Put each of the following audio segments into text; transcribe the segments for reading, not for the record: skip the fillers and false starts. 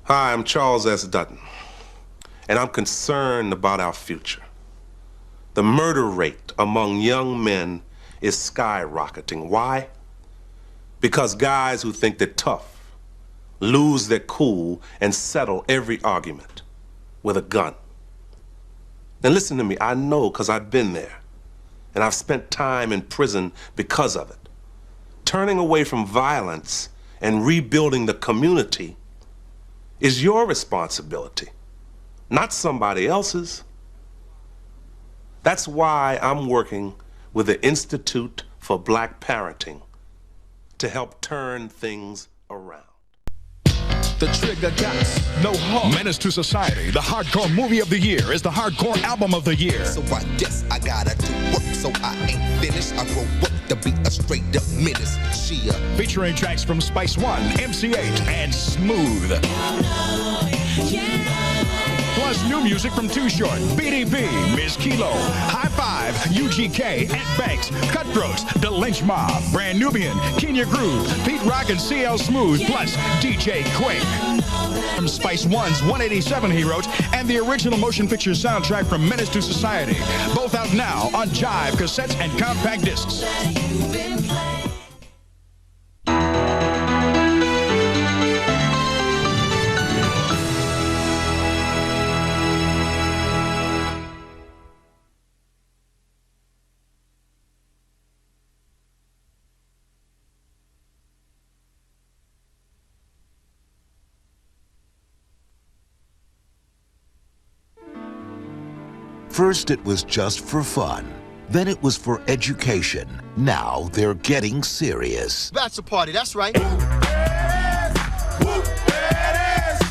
Hi, I'm Charles S. Dutton, and I'm concerned about our future. The murder rate among young men is skyrocketing. Why? Because guys who think they're tough lose their cool and settle every argument with a gun. Now listen to me, I know because I've been there, and I've spent time in prison because of it. Turning away from violence and rebuilding the community is your responsibility, not somebody else's. That's why I'm working with the Institute for Black Parenting to help turn things around. The trigger got no heart. Menace to Society, the hardcore movie of the year, is the hardcore album of the year. So I guess I gotta do work, so I ain't finished. I grow up to be a straight up menace. She Featuring tracks from Spice One, MC8, and Smooth. Plus new music from Too Short, BDP, Ms. Kilo, High Five, UGK, Ed Banks, Cutthroats, The Lynch Mob, Brand Nubian, Kenya Groove, Pete Rock and CL Smooth, plus DJ Quake. From Spice One's 187 he wrote, and the original motion picture soundtrack from Menace to Society. Both out now on Jive cassettes and compact discs. First, it was just for fun. Then it was for education. Now they're getting serious. Bachelor party, that's right.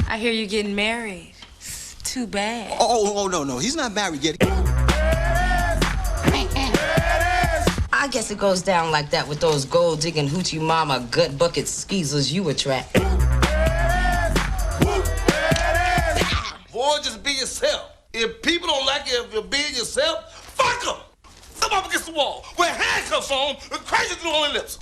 I hear you're getting married. Too bad. Oh, no, he's not married yet. I guess it goes down like that with those gold-digging hoochie mama gut bucket skeezers you attract. Boy, just be yourself. If people don't like it, if you're being yourself, fuck them. Come up against the wall, wear handcuffs on, and crazy through on their lips.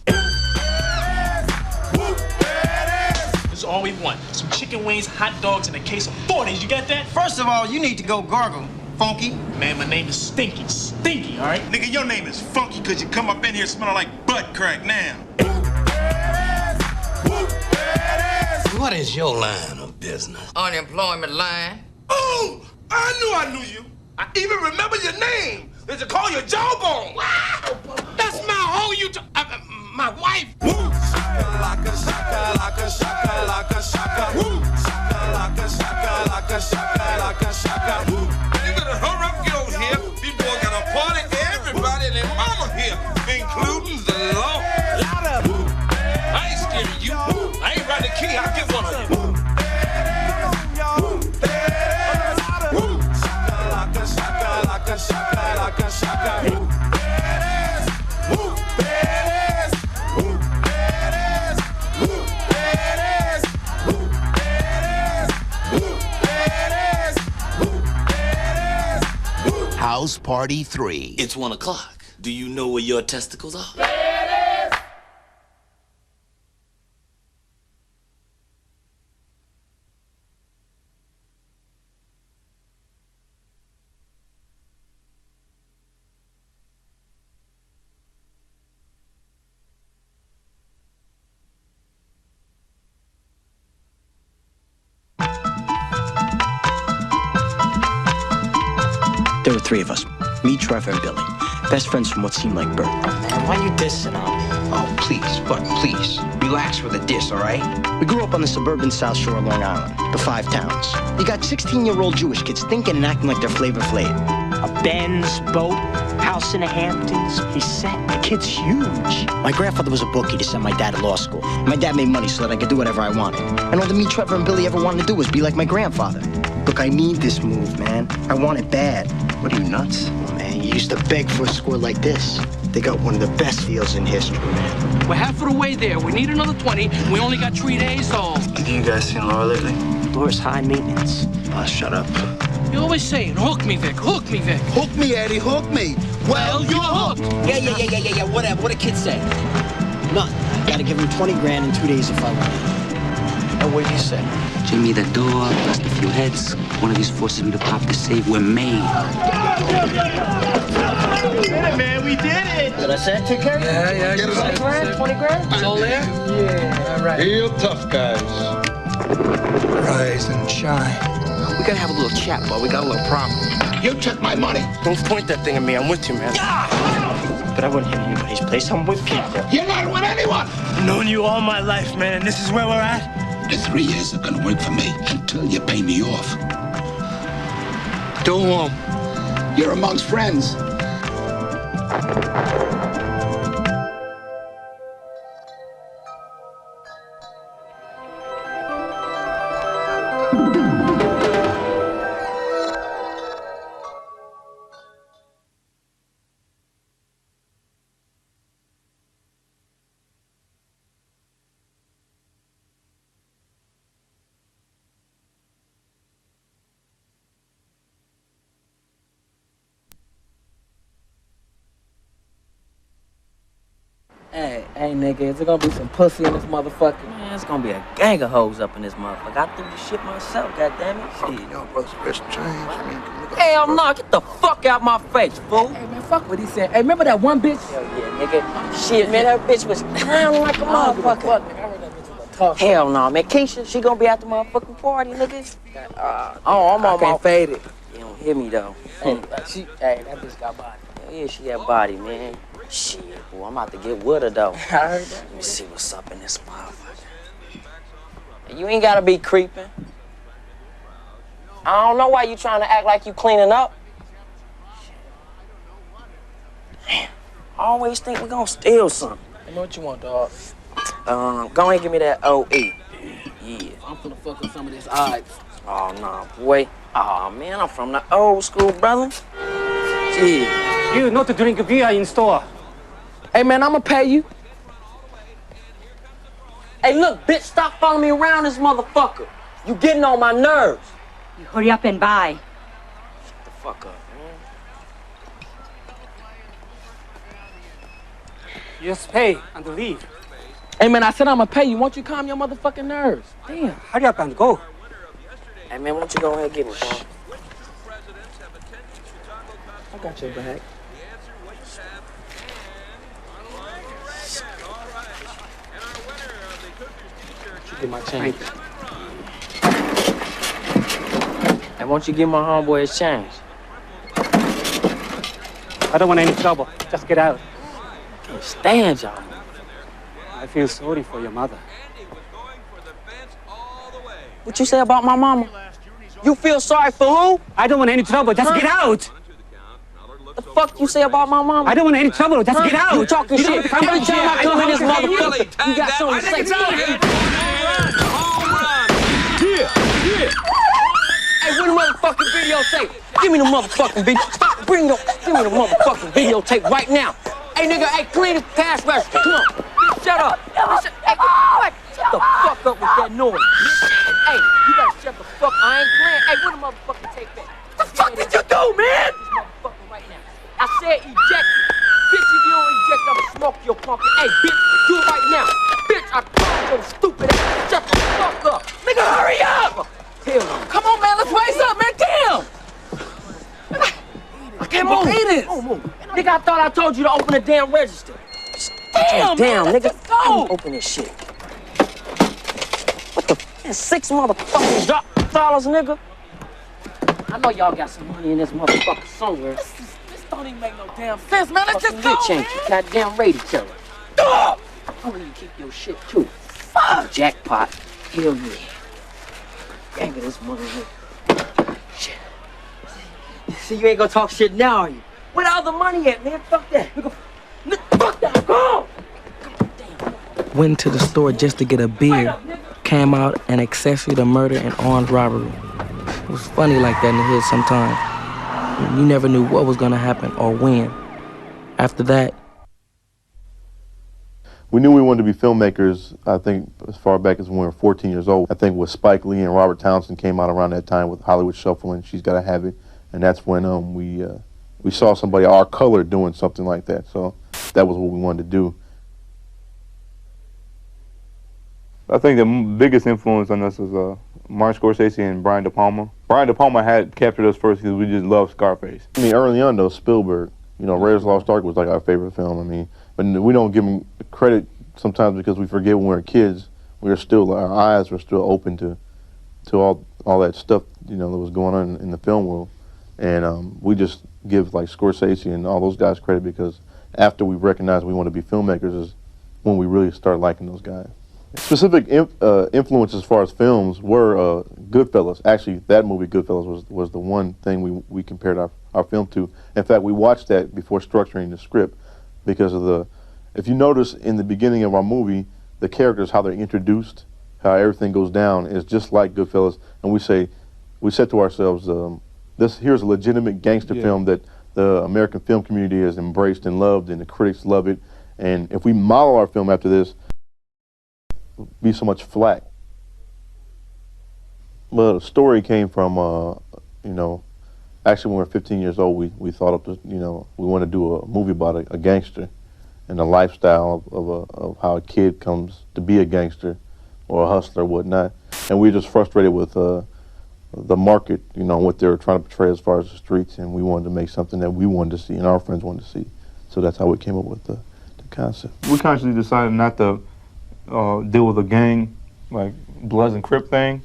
This is all we want. Some chicken wings, hot dogs, and a case of 40s. You got that? First of all, you need to go gargle, Funky. Man, my name is Stinky. Stinky, all right? Nigga, your name is Funky because you come up in here smelling like butt crack now. What is your line of business? Unemployment line. Oh, I knew you. I even remember your name. They just call you Jawbone. Wow, that's my whole my wife. Woo. Shaka, shaka, shaka, shaka, shaka. Woo. Shaka, shaka, shaka, shaka. Woo. You better hurry up, get over here. These boys got a party. Everybody and their mama here, including the law. Louder. I ain't scared of you. I ain't riding the key. I'll get one of you. House Party 3. It's 1 o'clock. Do you know where your testicles are? There were 3 of us, me, Trevor, and Billy. Best friends from what seemed like birth. Man, why you dissing on me? Oh, please, bud, please. Relax with a diss, all right? We grew up on the suburban South Shore of Long Island, the 5 towns. You got 16-year-old Jewish kids thinking and acting like they're Flavor Flav. A Benz, boat, house in the Hamptons. He's set. The kid's huge. My grandfather was a bookie to send my dad to law school. My dad made money so that I could do whatever I wanted. And all that me, Trevor, and Billy ever wanted to do was be like my grandfather. Look, I need this move, man. I want it bad. What are you, nuts? Oh, man, you used to beg for a score like this. They got one of the best deals in history, man. We're half of the way there. We need another 20. We only got 3 days, so... You guys seen Laura lately? Laura's high maintenance. Oh, shut up. You always saying, hook me, Vic, hook me, Vic. Hook me, Eddie, hook me. Well, you're hooked. Yeah, whatever. What a kid say? None. I gotta give him 20 grand in 2 days if I want it. what he said. Jimmy the door, bust a few heads. One of these forces me to pop the save. We're made. Yeah, man, we did it. Did I say it? Take care? Yeah. 20 grand? 20 grand? It's all there? Yeah, all right. Real tough guys. Rise and shine. We gotta have a little chat, but we got a little problem. You took my money. Don't point that thing at me. I'm with you, man. But I wouldn't hit anybody's place. I'm with people. You're not with anyone. I've known you all my life, man, and this is where we're at. The 3 years are gonna work for me until you pay me off. Go home. You're amongst friends. Hey, nigga, is there gonna be some pussy in this motherfucker? Man, it's gonna be a gang of hoes up in this motherfucker. I threw this shit myself, goddammit. Shit. Y'all brothers best change. Hell no, get the fuck out my face, fool. Hey, man, fuck what he said. Hey, remember that one bitch? Hell yeah, nigga. Shit, man, that bitch was clowning like a motherfucker. Fuck, nigga. I heard that bitch was a tough. Hell no, man. Keisha, she gonna be at the motherfucking party, nigga. I'm on my fade it. You don't hear me, though. Hey, that bitch got body. Hell yeah, she got body, man. Shit, boy, I'm about to get with her, though. I heard that. Let me see what's up in this motherfucker. You ain't gotta be creeping. I don't know why you trying to act like you cleaning up. Damn, I always think we gonna steal something. You know what you want, dog? Go ahead and give me that OE. Yeah. I'm finna fuck with some of this odds. Oh, nah, boy. Oh, man, I'm from the old school, brother. Yeah. You not to drink beer in store. Hey, man, I'ma pay you. Hey, look, bitch, stop following me around this motherfucker. You getting on my nerves. You hurry up and buy. Shut the fuck up, man. You just pay and leave. Hey, man, I said I'ma pay you. Won't you calm your motherfucking nerves? Damn. Hurry up and go. Hey, man, won't you go ahead and get me, bro? I got your back. Get my change. And won't you give my homeboy his change? I don't want any trouble. Just get out. I can't stand y'all. I feel sorry for your mother. What you say about my mama? You feel sorry for who? I don't want any trouble. Just get out. The fuck you say about my mama? I don't want any trouble. Just get out. You talking shit. Every time I come in this motherfucker, you got something to say. Hey, where the motherfucking videotape? Give me the motherfucking video. Stop, give me the motherfucking videotape right now. Hey, nigga, hey, clean the cash register. Come on. Shut up. Hey, shut the fuck up with that noise. Hey, you gotta shut the fuck. I ain't playing. Hey, where the motherfucking tape at? What the fuck did you do, man? This motherfucker right now. I said eject it. Bitch, if you don't eject, I'ma smoke your pumpkin. Hey, bitch, do it right now. Bitch, I told your stupid ass. Shut the fuck up. Nigga, hurry up. Hell no. Come on, man, let's race up, man. Damn. I can't believe it. Nigga, I thought I told you to open the damn register. Damn, man, nigga. Let's go. Open this shit. What the f***? 6 motherfucking dollars, nigga. I know y'all got some money in this motherfucker somewhere. This don't even make no damn sense, man. Let's just go, man. You goddamn radio killer. I want you to keep your shit, too. Fuck. Jackpot. Hell yeah. Gang of this money, nigga. Shit. See, you ain't gonna talk shit now, are you? Where all the money at, man? Fuck that. Fuck that. Go! Went to the store just to get a beer. Came out an accessory to murder and armed robbery. It was funny like that in the hood sometimes. You never knew what was gonna happen or when. After that, we knew we wanted to be filmmakers, I think, as far back as when we were 14 years old. I think with Spike Lee and Robert Townsend came out around that time with Hollywood Shuffle and She's Gotta Have It. And that's when we saw somebody our color doing something like that. So that was what we wanted to do. I think the biggest influence on us is Martin Scorsese and Brian De Palma. Brian De Palma had captured us first because we just loved Scarface. I mean, early on though, Spielberg, you know, Raiders of the Lost Ark was like our favorite film. I mean, but we don't give him credit sometimes because we forget when we were kids. Our eyes were still open to all that stuff, you know, that was going on in the film world. And we just give like Scorsese and all those guys credit because after we recognized we want to be filmmakers is when we really started liking those guys. Specific influences as far as films were Goodfellas. Actually, that movie Goodfellas was the one thing we compared our film to. In fact, we watched that before structuring the script because of if you notice in the beginning of our movie, the characters, how they're introduced, how everything goes down is just like Goodfellas. And we said to ourselves, here's a legitimate gangster film that the American film community has embraced and loved, and the critics love it. And if we model our film after this, be so much flack. But the story came from, you know, actually when we were 15 years old, we thought up, you know, we want to do a movie about a gangster and the lifestyle of how a kid comes to be a gangster or a hustler or whatnot. And we were just frustrated with the market, you know, what they were trying to portray as far as the streets, and we wanted to make something that we wanted to see and our friends wanted to see. So that's how we came up with the concept. We consciously decided not to deal with a gang, like Bloods and Crip thing.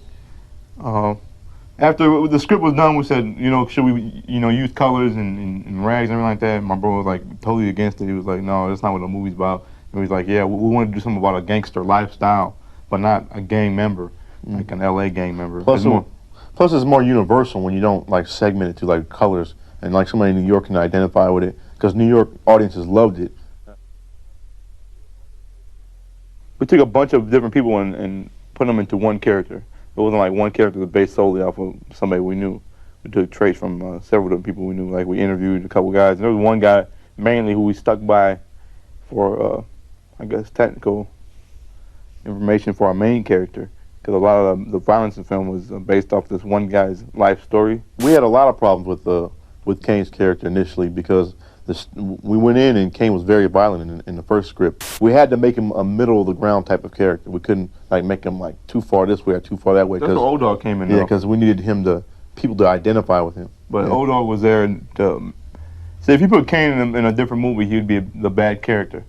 After the script was done, we said, you know, should we, you know, use colors and rags and everything like that? My bro was like totally against it. He was like, no, that's not what the movie's about. And he was like, yeah, we want to do something about a gangster lifestyle, but not a gang member, like an LA gang member. Plus it's more universal when you don't like segment it to like colors, and like somebody in New York can identify with it, because New York audiences loved it. We took a bunch of different people and put them into one character. It wasn't like one character was based solely off of somebody we knew. We took traits from several different people we knew. Like we interviewed a couple guys, and there was one guy mainly who we stuck by for, I guess, technical information for our main character, because a lot of the violence in the film was based off this one guy's life story. We had a lot of problems with Kane's character initially because we went in and Kane was very violent in the first script. We had to make him a middle of the ground type of character. We couldn't like make him like too far this way or too far that way. That's where Old Dog came in. Yeah, because we needed people to identify with him. But Old Dog was there. So if you put Kane in a different movie, he would be the bad character.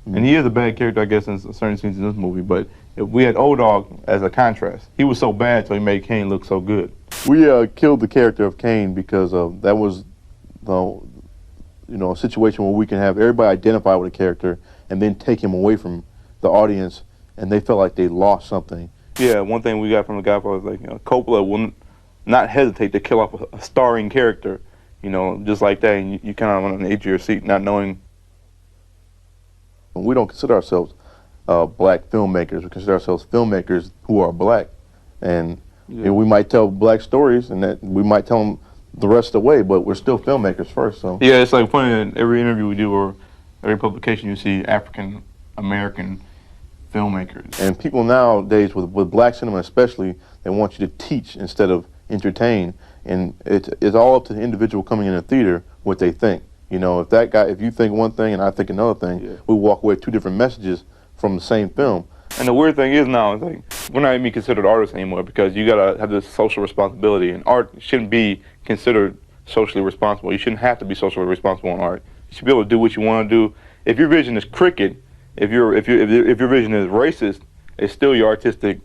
And he is a bad character, I guess, in certain scenes in this movie. But if we had Old Dog as a contrast, he was so bad, so he made Kane look so good. We killed the character of Kane because that was a situation where we can have everybody identify with a character and then take him away from the audience, and they felt like they lost something. Yeah, one thing we got from the Godfather was like, you know, Coppola will not hesitate to kill off a starring character, you know, just like that, and you kind of on the edge of your seat, not knowing. We don't consider ourselves black filmmakers. We consider ourselves filmmakers who are black, and we might tell black stories, and that we might tell them the rest of the way, but we're still filmmakers first. So yeah, it's like funny in every interview we do or every publication you see African American filmmakers. And people nowadays with black cinema especially, they want you to teach instead of entertain, and it's all up to the individual coming in the theater what they think. You know, if you think one thing and I think another thing, we walk away with two different messages from the same film. And the weird thing is now, it's like, we're not even considered artists anymore because you gotta have this social responsibility, and art shouldn't be considered socially responsible. You shouldn't have to be socially responsible in art. You should be able to do what you want to do. If your vision is crooked, if your vision is racist, it's still your artistic.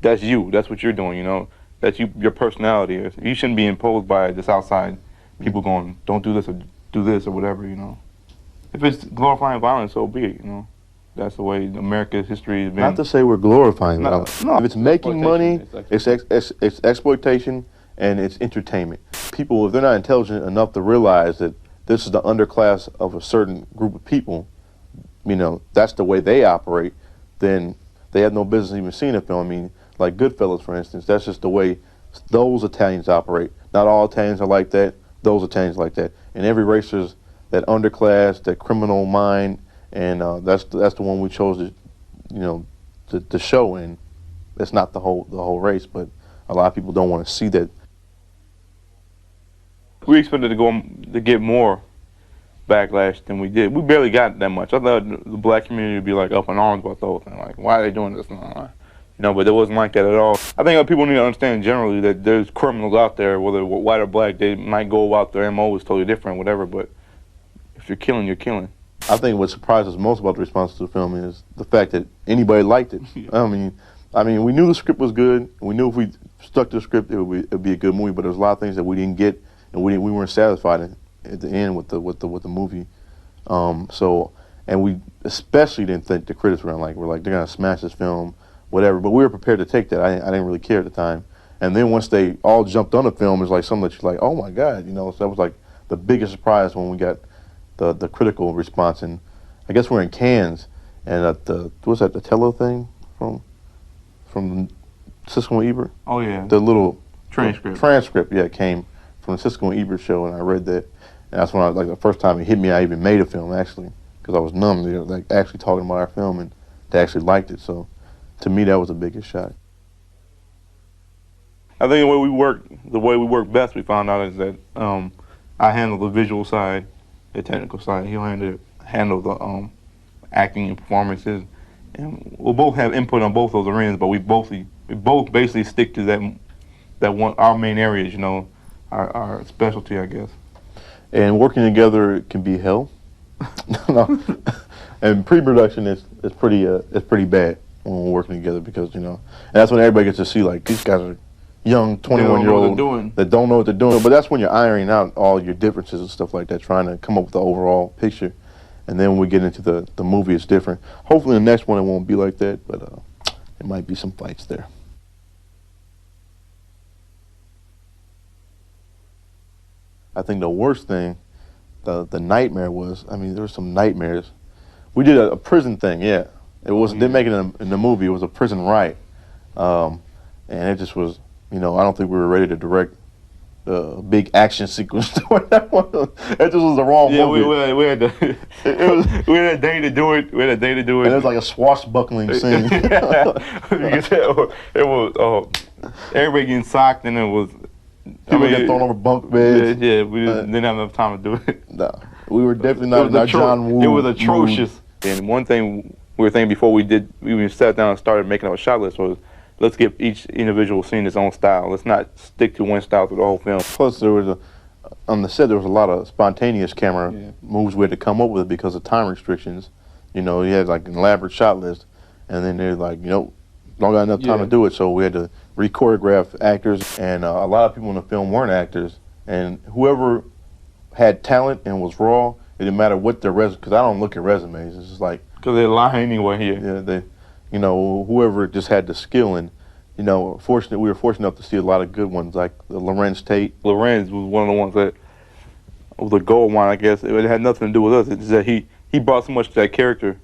That's you. That's what you're doing. You know, that's your personality. You shouldn't be imposed by this outside people going, don't do this or do this or whatever. You know, if it's glorifying violence, so be it. You know. That's the way America's history has been. Not to say we're glorifying violence. No, if it's making money, it's exploitation and it's entertainment. People, if they're not intelligent enough to realize that this is the underclass of a certain group of people, you know, that's the way they operate, then they have no business even seeing a film. I mean, like Goodfellas, for instance, that's just the way those Italians operate. Not all Italians are like that. Those Italians are like that. And every race is that underclass, that criminal mind. And that's the one we chose to, you know, to show, and it's not the whole race, but a lot of people don't want to see that. We expected to get more backlash than we did. We barely got that much. I thought the black community would be like up in arms about the whole thing, like why are they doing this? You know, but it wasn't like that at all. I think people need to understand generally that there's criminals out there, whether white or black. They might go about their MO is totally different, whatever. But if you're killing, you're killing. I think what surprised us most about the response to the film is the fact that anybody liked it. I mean, we knew the script was good. We knew if we stuck to the script, it'd be a good movie. But there's a lot of things that we didn't get, and we weren't satisfied at the end with the movie. And we especially didn't think the critics were we're they're gonna smash this film, whatever. But we were prepared to take that. I didn't really care at the time. And then once they all jumped on the film, it's like something that you're like, oh my God, you know. So that was like the biggest surprise when we got the critical response. And I guess we're in Cannes, and at the Tello thing from Siskel and Ebert. Oh yeah. The little transcript. Yeah, came from the Siskel and Ebert show, and I read that. And that's when the first time it hit me, I even made a film actually, because I was numb to actually talking about our film, and they actually liked it. So to me, that was the biggest shock. I think the way we work best, we found out is that I handle the visual side, the technical side. He'll handle the acting and performances, and we'll both have input on both those arenas. But we both basically stick to that one, our main areas. You know, our specialty, I guess. And working together can be hell. No. And pre-production is pretty bad when we're working together, because and that's when everybody gets to see these guys are young 21-year-olds that don't know what they're doing. But that's when you're ironing out all your differences and stuff like that, trying to come up with the overall picture. And then when we get into the movie, it's different. Hopefully the next one it won't be like that, but there might be some fights there. I think the worst thing, the nightmare was, there were some nightmares. We did a prison thing, yeah. It didn't make it in the movie. It was a prison riot. And it just was, I don't think we were ready to direct a big action sequence. That just was the wrong movie. We had a day to do it. And it was like a swashbuckling scene. It was everybody getting socked, and it was people get thrown over bunk beds. Yeah, we didn't have enough time to do it. No, we were definitely not in our John Woo. It was atrocious. And one thing we were thinking before we sat down and started making our shot list was, let's give each individual scene its own style. Let's not stick to one style through the whole film. Plus, there was on the set there was a lot of spontaneous camera moves we had to come up with because of time restrictions. You had an elaborate shot list, and then they're don't got enough time to do it, so we had to re-choreograph actors, and a lot of people in the film weren't actors, and whoever had talent and was raw, it didn't matter what their resume, because I don't look at resumes. It's just because they lie anyway here. Yeah, whoever just had the skill, and we were fortunate enough to see a lot of good ones, like Lorenz Tate. Lorenz was one of the ones that was a gold mine, I guess. It had nothing to do with us. It's that he brought so much to that character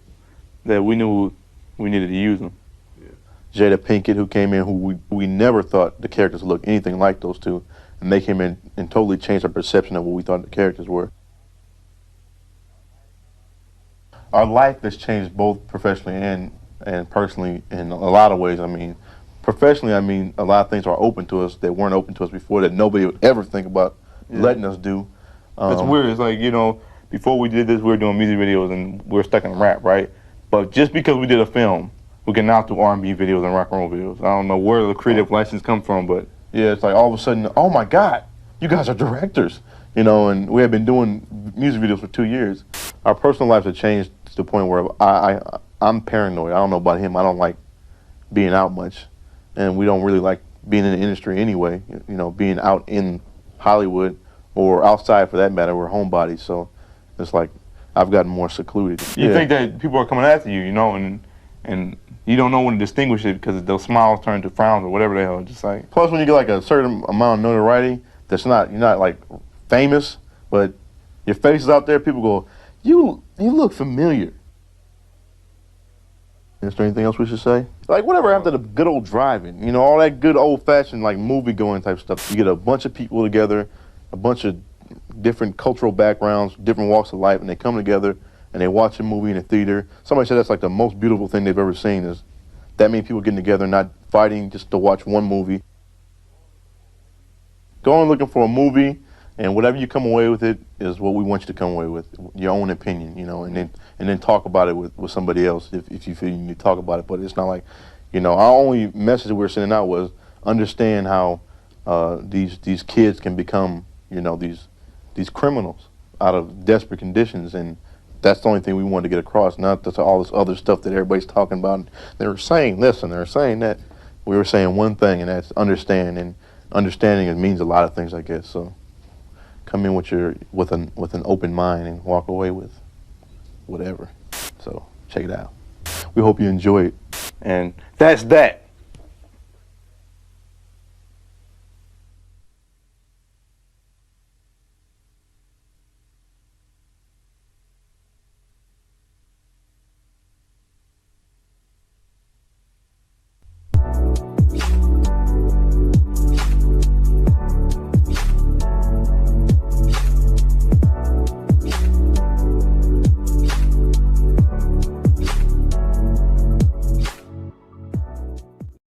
that we knew we needed to use him. Yeah. Jada Pinkett, who came in, who we never thought the characters would look anything like those two, and they came in and totally changed our perception of what we thought the characters were. Our life has changed both professionally and personally in a lot of ways. Professionally, a lot of things are open to us that weren't open to us before, that nobody would ever think about letting us do. It's weird. It's before we did this, we were doing music videos and we were stuck in rap, right? But just because we did a film, we can now do R&B videos and rock and roll videos. I don't know where the creative license come from, but yeah, it's all of a sudden, oh my God, you guys are directors, and we have been doing music videos for 2 years. Our personal lives have changed to the point where I'm paranoid. I don't know about him. I don't like being out much, and we don't really like being in the industry anyway. Being out in Hollywood or outside for that matter. We're homebodies, so it's I've gotten more secluded. You think that people are coming after you, and you don't know when to distinguish it because those smiles turn to frowns or whatever the hell. Just plus, when you get a certain amount of notoriety, you're not famous, but your face is out there. People go, you look familiar. Is there anything else we should say? Whatever happened to the good old driving? All that good old-fashioned movie-going type stuff. You get a bunch of people together, a bunch of different cultural backgrounds, different walks of life, and they come together and they watch a movie in a theater. Somebody said that's the most beautiful thing they've ever seen, is that many people getting together, not fighting just to watch one movie. Going looking for a movie, and whatever you come away with it is what we want you to come away with, your own opinion, and then talk about it with somebody else if you feel you need to talk about it. But it's not You know, our only message we were sending out was understand how these kids can become, you know, these criminals out of desperate conditions, and that's the only thing we wanted to get across. Not that all this other stuff that everybody's talking about. They were saying this and they were saying that. We were saying one thing, and that's understand. And understanding it means a lot of things, I guess. So come in with an open mind and walk away with whatever. So check it out. We hope you enjoy it. And that's that.